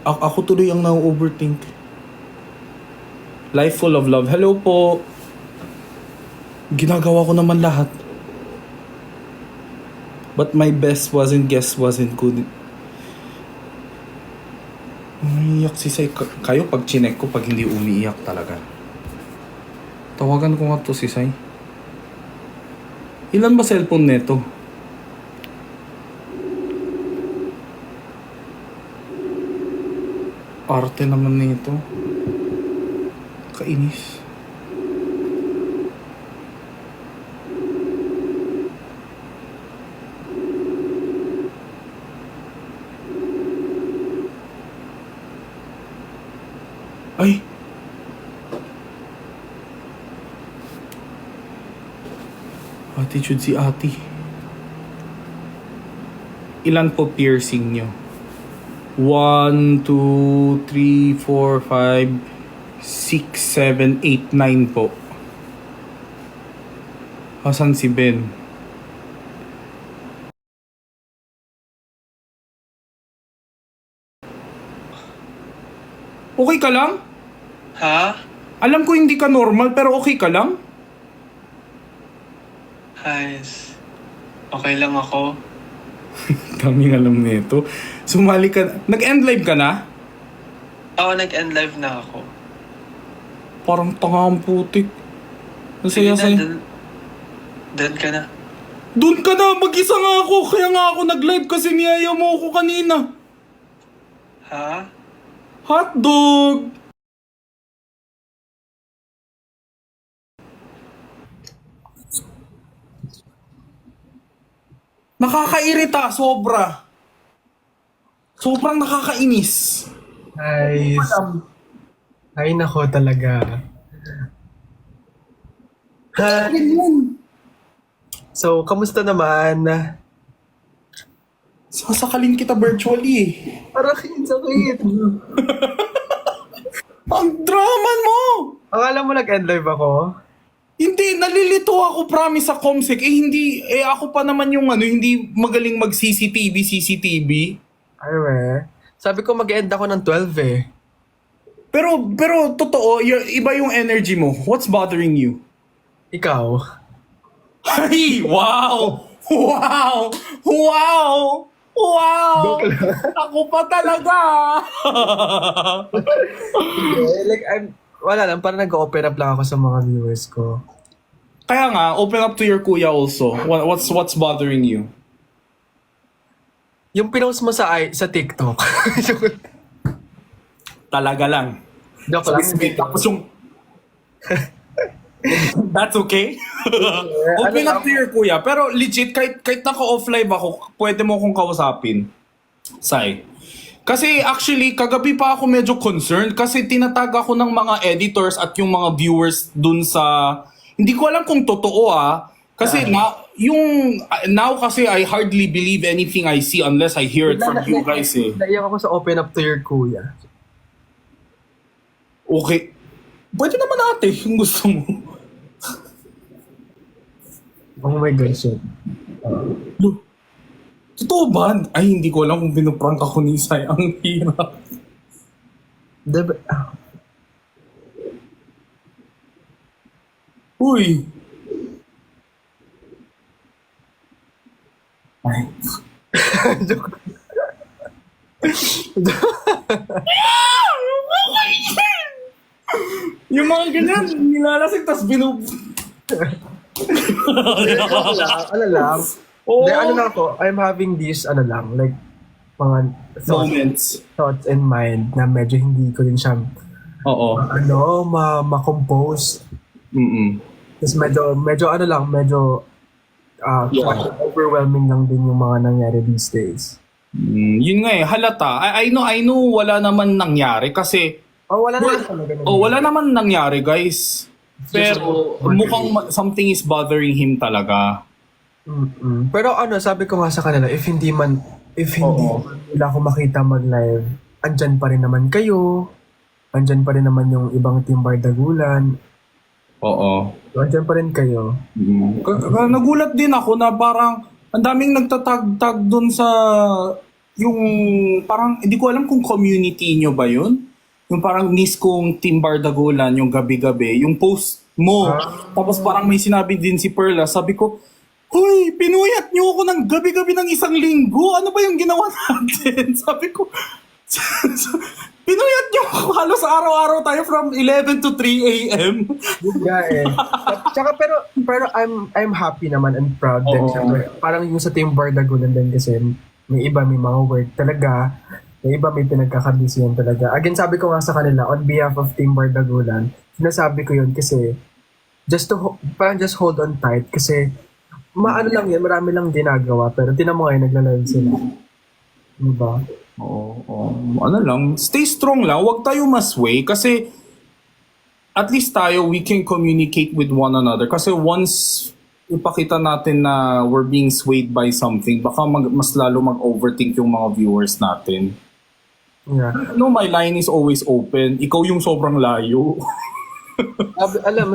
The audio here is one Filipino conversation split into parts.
Ako tuloy ang na-overthink. Life full of love. Hello po. Ginagawa ko naman lahat. But my best wasn't good. Umiiyak si Sai. Kayo pag chinek ko pag hindi umiiyak talaga. Tawagan ko nga to si Sai. Ilan ba cellphone neto? Arte naman nito. Kainis. Ay! Attitude si ate. Ilan po piercing nyo? 1, 2, 3, 4, 5, 6, 7, 8, 9 po. Asan si Ben? Okay ka lang? Ha? Alam ko hindi ka normal pero okay ka lang? Guys, okay lang ako. Daming alam nito. Sumali ka. Nag-end live ka na? Oo, nag-end live na ako. Parang tanga ang putik. Sige Nasaya na, sa'yo. doon ka na. Doon ka na! Mag-isa nga ako! Kaya nga ako nag-live kasi niyaya mo ako kanina. Ha? Hotdog! Nakakairita, sobra. Sobrang nakakainis. Guys, ay nako talaga. Ha? So, kamusta naman? Sasakalin kita virtually eh. Parang sakit. Ang drama mo! Akala mo nag-end live ako? Hindi, nalilito ako promise sa Comsec. Hindi, ako pa naman yung hindi magaling mag-CCTV. Ay, we. Sabi ko mag-end ako ng 12 eh. Pero totoo, iba yung energy mo. What's bothering you? Ikaw? Ay, wow! Wow! Wow! Wow! Ako pa talaga! Like, wala lang, parang nag-open up lang ako sa mga viewers ko. Kaya nga, open up to your kuya also. What's bothering you? Yung pinost mo sa TikTok. Talaga lang. Joke lang. Tapos yung... That's okay? Open up to your kuya. Pero legit, kahit naka-off live ako, pwede mo akong kausapin. Sai. Kasi actually, kagabi pa ako medyo concerned kasi tinatag ako ng mga editors at yung mga viewers dun sa... Hindi ko alam kung totoo Kasi now kasi I hardly believe anything I see unless I hear it from you guys eh. Naiyak ako sa open up to your kuya. Okay. Pwede naman ate kung gusto mo. Oh my gosh. Look. Totoo ba? Ay, hindi ko alam kung pinuprank ako ni Sai. Ang hirap. Diba? Uy. Ay. Yung mga ganyan, nilalasing tas Ano lang. Oo. Hindi, ano lang ako, I'm having this, like, mga moments. thoughts in mind na medyo hindi ko din siya, Oo. ma-compose. Mm-mm. Tapos medyo Yeah. overwhelming lang din yung mga nangyari these days. Yun nga halata. I know wala naman nangyari kasi Wala naman talaga. wala naman nangyari, guys. Pero mukhang something is bothering him talaga. Mm-mm. Pero sabi ko nga sa kanila, if hindi man nila ako makita mag-live, andyan pa rin naman kayo. Andyan pa rin naman yung ibang team Bardagulan. Oo. Andyan pa rin kayo. Nagulat din ako na parang ang daming nagtatag-tag dun sa yung parang, hindi ko alam kung community nyo ba yun? Yung parang miss kong Team Bardagulan, yung gabi-gabi, yung post mo. Tapos parang may sinabi din si Perla, sabi ko, Hoy, pinuyat niyo ako ng gabi-gabi ng 1 linggo. Ano ba yung ginawa natin? Sabi ko, pinuyat niyo ako. Halos araw-araw tayo from 11 to 3 a.m. Yun nga eh. Tsaka pero I'm happy naman and proud din. Oo. Siyempre, parang yung sa Team Bardagulan din kasi may iba may mga work talaga. May iba may pinagkakabisihan talaga. Again, sabi ko nga sa kanila, on behalf of Team Bardagulan, sinasabi ko yun kasi parang just hold on tight kasi maano lang yan, marami lang ginagawa pero tinan mo ngayon nagla-live sila. Diba? Oo. Ano lang, stay strong lang. Huwag tayo masway kasi at least tayo, we can communicate with one another. Kasi once ipakita natin na we're being swayed by something, baka mas lalo mag-overthink yung mga viewers natin. Yeah. No, my line is always open. Ikaw yung sobrang layo.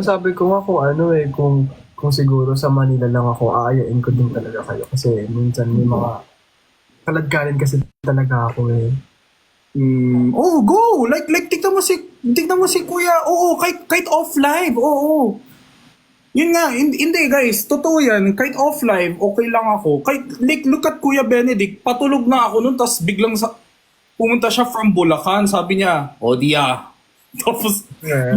Sabi ko nga kung ano eh, kung siguro sa Manila lang ako, aayain ko din talaga kayo. Kasi minsan may mga kaladkanin kasi talaga ako eh. Oh, go! Like tignan mo si Kuya. Oo, kahit off live. Oo. Yun nga, hindi guys, totoo yan. Kahit off live, okay lang ako. Kahit look at Kuya Benedict, patulog na ako nun, tapos biglang pumunta siya from Bulacan. Sabi niya, Dia. Tapos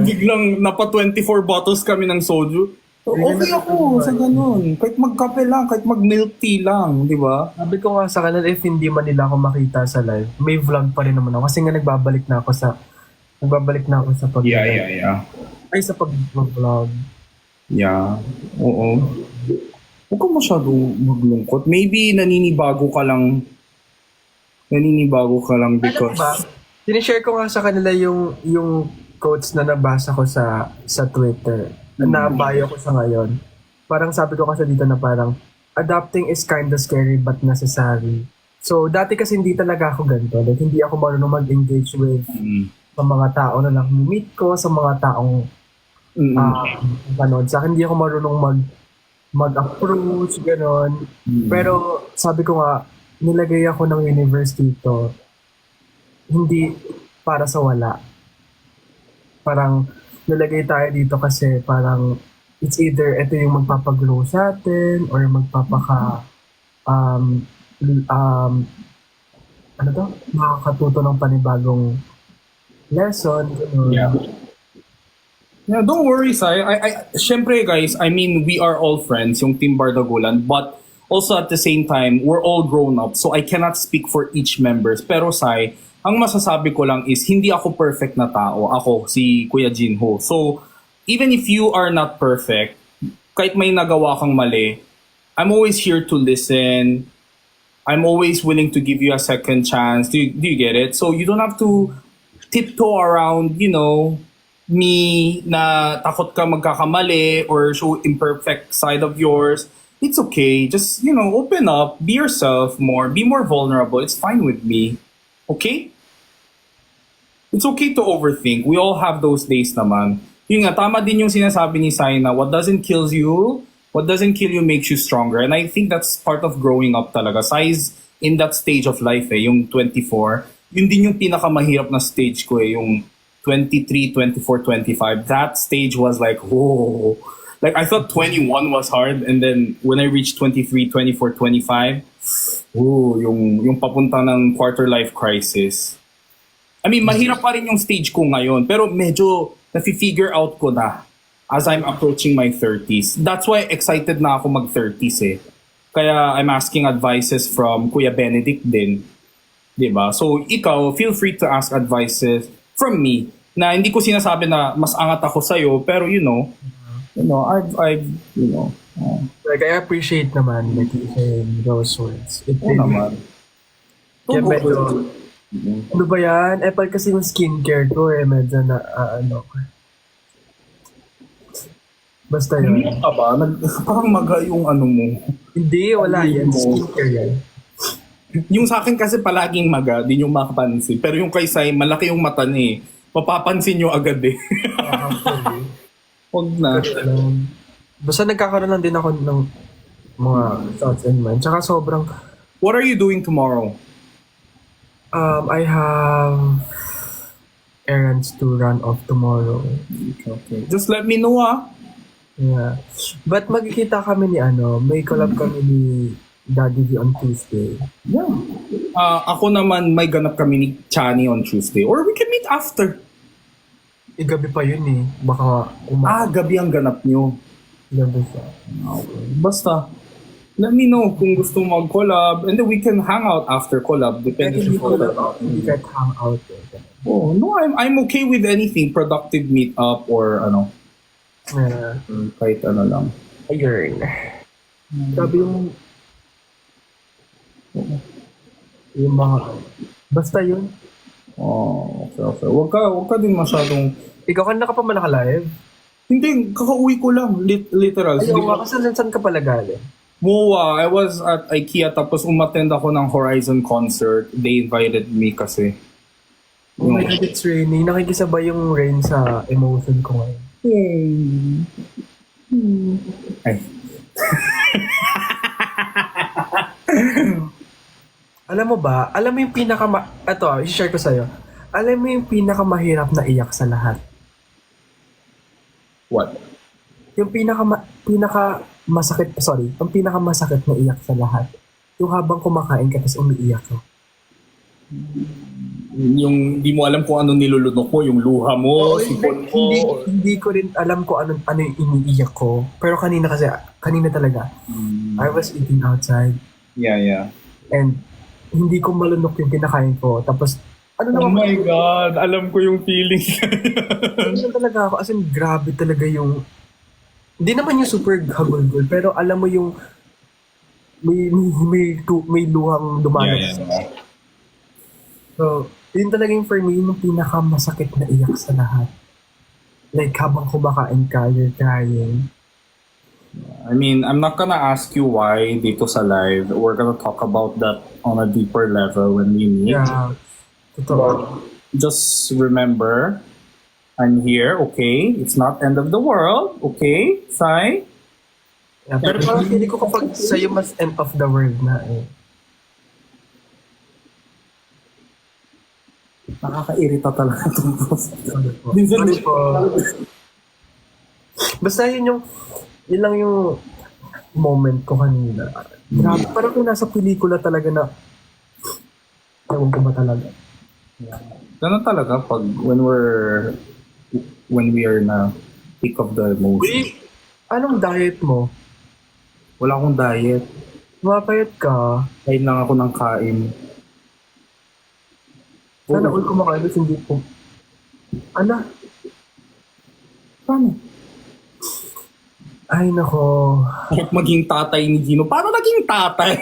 biglang napa 24 bottles kami ng soju. Okay ako sa ganun. Kahit magkape lang, kahit mag-milk tea lang, di ba? Sabi ko nga sa kanila, if hindi man nila ako makita sa live, may vlog pa rin naman ako. Kasi nga nagbabalik na ako sa pag Yeah. Ay, sa pag-vlog. Yeah. Oo. Huwag ka masyado maglungkot. Maybe naninibago ka lang because... Alam ba, sinishare ko nga sa kanila yung quotes na nabasa ko sa Twitter. Na bio ko sa ngayon. Parang sabi ko kasi dito na parang adapting is kinda scary but necessary. So, dati kasi hindi talaga ako ganito. Like, hindi ako marunong mag-engage with sa mga tao na meet ko, sa mga taong sa akin, hindi ako marunong mag-approach, gano'n. Pero sabi ko nga, nilagay ako ng universe dito, hindi para sa wala. Parang, nilagay tayo dito kasi parang it's either ito yung magpapagrow sa atin or makakatuto ng panibagong lesson. Yeah, don't worry, Sai. Syempre, guys, I mean, we are all friends, yung Team Bardagulan, but also at the same time, we're all grown up, so I cannot speak for each members. Pero, Sai, ang masasabi ko lang is, hindi ako perfect na tao. Ako, si Kuya Jinho. So, even if you are not perfect, kahit may nagawa kang mali, I'm always here to listen. I'm always willing to give you a second chance. Do you get it? So, you don't have to tiptoe around, me na takot ka magkakamali or show imperfect side of yours. It's okay. Just, open up. Be yourself more. Be more vulnerable. It's fine with me. Okay? It's okay to overthink. We all have those days naman. Yun nga, tama din yung sinasabi ni Sai na what doesn't kill you makes you stronger. And I think that's part of growing up talaga. Sai's in that stage of life yung 24. Yun din yung pinakamahirap na stage ko yung 23, 24, 25. That stage was like, whoa. Like, I thought 21 was hard. And then when I reached 23, 24, 25, yung papunta ng quarter life crisis. I mean, mahirap pa rin yung stage ko ngayon. Pero medyo nafi-figure out ko na as I'm approaching my 30s. That's why excited na ako mag-30s eh. Kaya I'm asking advices from Kuya Benedict din. Diba? So, ikaw, feel free to ask advices from me na hindi ko sinasabi na mas angat ako sa'yo. Pero Like, I appreciate naman like you saying those words. naman. Kaya medyo, ano ba yan? Kasi yung skincare ko medyo na, basta yun. Hindi ka ba? Parang maga yung ano mo. Hindi, wala yan. Skincare yan. Yung sa akin kasi palaging maga, di nyo makapansin. Pero yung kay Sai, malaki yung mata niya eh. Mapapansin nyo agad eh. Huwag na. Basta nagkakaroon lang din ako ng mga thoughts in mind. Tsaka sobrang... What are you doing tomorrow? I have errands to run off tomorrow. Okay. Just let me know, ah. Yeah. But magkikita kami ni may collab kami ni Daddy V on Tuesday. Yeah. Ako naman, may ganap kami ni Chani on Tuesday. Or we can meet after. Gabi pa yun eh. Baka Gabi ang ganap nyo. gabi siya. Okay. Basta, let me know kung gusto mag-collab. And then we can hang out after collab. Depende Hindi sa ko collab. hindi kahit hang out eh. Oh, no, I'm okay with anything. Productive meet-up or Yeah. kahit ano lang. Ayun. Sabi yung mga basta yun. Oh, okay. Wag ka din masyadong... Ikaw kanina ka pa man naka-live? Hindi, kakauwi ko lang. Literal. Ayaw nga, kasi saan ka pala galing? MOA, I was at IKEA tapos umattend ako ng Horizon concert. They invited me kasi. Oh my God, it's raining. Nakikisabay yung rain sa emotion ko ngayon. Ay. Alam mo yung i-share ko sa'yo. Alam mo yung pinakamahirap na iyak sa lahat? What? Yung ang pinakamasakit na iyak sa lahat. Yung habang kumakain ka tapos umiiyak ka. Yung di mo alam kung ano nilulunok mo, yung luha mo, sipon mo. Hindi ko rin alam kung ano yung iniiyak ko. Pero kanina talaga. I was eating outside. Yeah. And hindi ko malunok yung kinakain ko. Tapos, Oh my God, alam ko yung feeling. Ano talaga ako, as in, grabe talaga yung, hindi naman yung super hagulgol, pero alam mo yung, may luhang dumanas. Yeah. So, yun talaga yung for me, yung pinakamasakit na iyak sa lahat. Like, habang kumakain ka, you're crying. I mean, I'm not gonna ask you why dito sa live. We're gonna talk about that on a deeper level when we meet. Yeah. Totoo. Just remember, I'm here, okay? It's not end of the world, okay? Sai? Yeah, pero parang feeling ko kapag sa'yo mas end of the world na eh. Nakakairita talaga itong post. Sorry po. Basta yun lang yung moment ko kanina. Grabe, parang kung nasa pelikula talaga na, ewan ko ba talaga. Ganun talaga pag when we are na peak of the emotion. Anong diet mo? Wala akong diet. Mapayat ka. Kain lang ako ng kain. Sana all kumakain tapos hindi po. Ala, Paano? ay nako. Kahit maging tatay ni Gino. Paano naging tatay?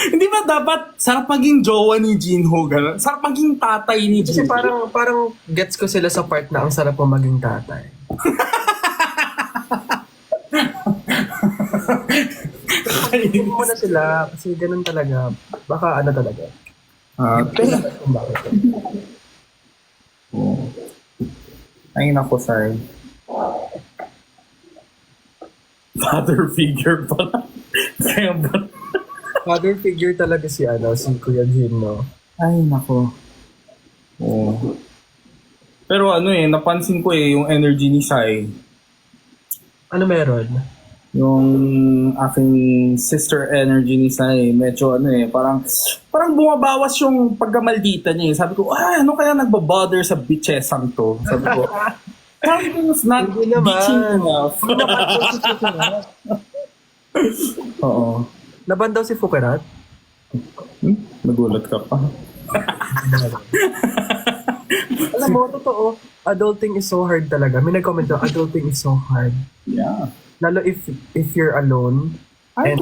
Hindi ba dapat sarap maging jowa ni Jinho? Ganun? Sarap maging tatay ni Kasi Jinho. parang gets ko sila sa part na ang sarap mo maging tatay. Hindi mo na sila kasi ganun talaga. Baka ano talaga. Kung bakit. Oh. Ay nako, Sai. Father figure pala. Kaya ba? Father figure talaga si Kuya Jin, no? Ay nako. Oh. Pero napansin ko yung energy ni Sai. Ano meron? Yung aking sister energy ni Sai, medyo parang bumabawas yung pagkamaldita niya. Sabi ko, ano kaya nagbabother sa bitchesang to? Sabi ko, it's not Hindi naman. bitching enough. Oo. Laban daw si Fukerat? Nagulat ka pa. Alam mo, totoo, adulting is so hard talaga. May nag-comment daw, adulting is so hard. Yeah. Lalo if you're alone, and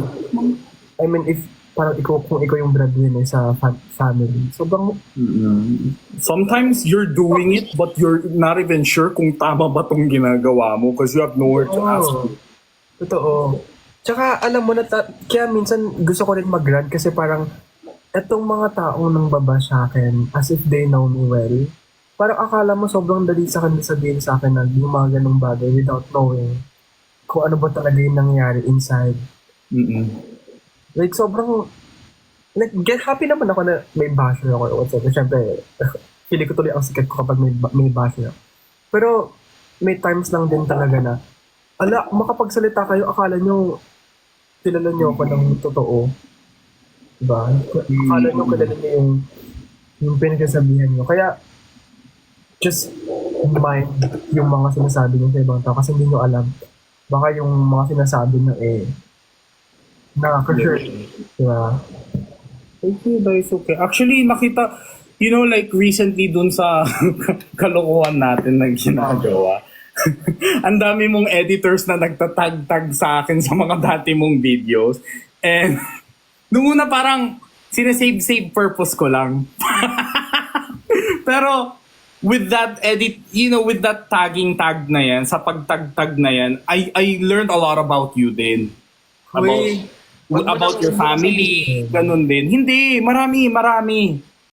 I mean, parang kung ikaw yung breadwinner sa family. Sobrang, Sometimes you're doing it but you're not even sure kung tama ba tong ginagawa mo because you have nowhere to ask. Totoo. Tsaka alam mo na, kaya minsan gusto ko rin mag-rant kasi parang etong mga taong nang baba sa akin as if they know me well. Parang akala mo sobrang dali sa kanila sabihin sa akin na yung mga ganong bagay without knowing kung ano ba talaga yung nangyayari inside. Mm-mm. Like sobrang like, get happy naman ako na may basher ako or whatever. Siyempre, feeling ko tuloy ang sikat ko kapag may basher ako. Pero, may times lang din talaga na, makapagsalita kayo, akala nyo, kilala nyo ako ng totoo. Diba? Akala nyo kilala nyo yung pinagsasabihan nyo. Kaya, just mind yung mga sinasabi nyo sa ibang tao kasi hindi nyo alam. Baka yung mga sinasabi nyo nakaka-hurt. Diba? Okay, that's okay. Actually, nakita, like recently dun sa kalokohan natin na ginagawa, ang dami mong editors na nagtatag-tag sa akin sa mga dati mong videos. And, nung una parang, sinasave purpose ko lang. Pero, with that with that tagging tag na yan, sa pagtag-tag na yan, I learned a lot about you din. About your family, ganun din. Hindi, marami.